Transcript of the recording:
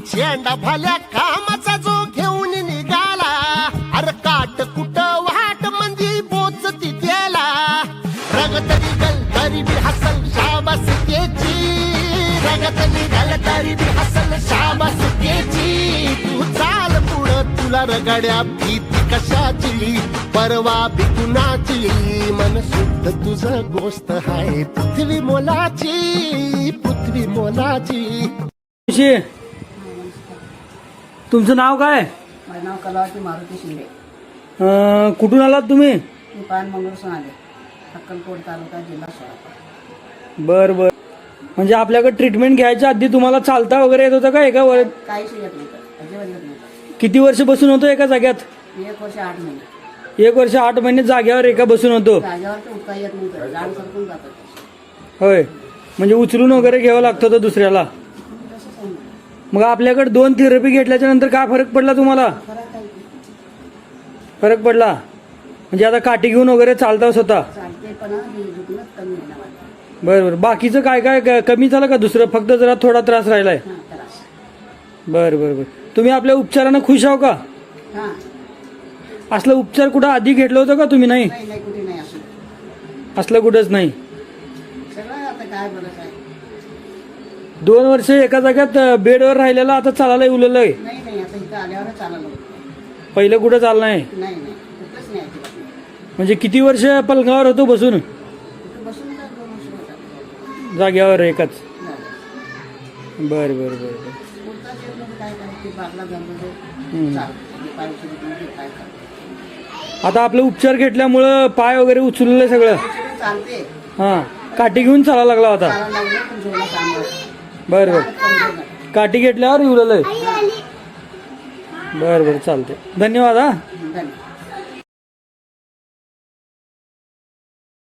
झेंडा भाल्या कामाचा जो घेऊन निघाला, अरे काट कुट वाट मंदी पोचती त्याला, रगत निघल तरी बी हसल शाबास त्याची, रगत निघल तरी बी हसल शाबास त्याची. तू चाल पुढं तुला रगड्या भीती कशाची, परवा बी कुणाची, मन शुद्ध तुझं गोष्ट हाय पृथ्वी मोलाची, पृथ्वी मोलाची. तुमचं नाव काय? माझं नाव कलावती मारुती शिंदे. कुठून आलात तुम्ही? मी पानमंगळूरहून आले, अक्कलकोट तालुका जिल्हा सोलापूर. बर बर. म्हणजे आपल्याकडे ट्रीटमेंट घ्यायच्या आधी तुम्हाला चालता वगैरे येत होतं का? एका काहीच येत नव्हतं, अजिबात येत नव्हतं. किती वर्ष बसून होतो एका जाग्यात? 1 वर्ष 8 महिने. 1 वर्ष 8 महिने जाग्यावर एका बसून होतो. जागेवर तर उठता येत नव्हतं, जाड सरकून जातं. होय, म्हणजे उचलून वगैरे घ्यावं लागतं होतं दुसऱ्याला. तसंच आहे. मग आपल्याकडे 2 थेरपी घेतल्याच्या नंतर काय फरक पडला तुम्हाला? फरक आहे, फरक पडला म्हणजे आता काठी घेऊन वगैरे चालता स्वतः? चालते पण हे दुखणं कमी होणार माझं. बरं बरं. बाकीचं काय काय कमी झालं का दुसरं? फक्त जरा थोडा त्रास राहिलाय? हां त्रास. बरं बरं बरं. तुम्ही आपल्या उपचारानं खुश आहो का? हां. असलं उपचार कुठं आधी घेतलं होतं का तुम्ही? नाही, नाही नाही, कुठे नाही असं. असलं कुठंच नाही. सगळं आता काय बरं काय. 2 वर्ष एका जाग्यात बेडवर राहिलेला आता चालायला उललंय. नाही नाही, आता इथं आल्यावर चाललं होतं. पहिलं कुठं चाललं नाही? नाही नाही, कुठंच नाही अजिबात नाही. म्हणजे किती वर्ष पलंगावर होतो बसून? कुठं बसून जा 2 वर्ष होतात. जाग्यावर एकाच? झालं. बरं बरं बरं बरं. कुठं जेवण काय करायचं, बागला जमलं चालतं. पाय उचलून काय करतो. आता आपलं उपचार घेतल्यामुळं पाय वगैरे उचललं सगळं? चालते. हां, काठी घेऊन चालायला लागला होता? चालायला लागलं पण झोला चांगला. बरं बरं. काठी घेतल्यावर उललंय? बरं बरं, चालते. धन्यवाद. हां. धन्यवाद.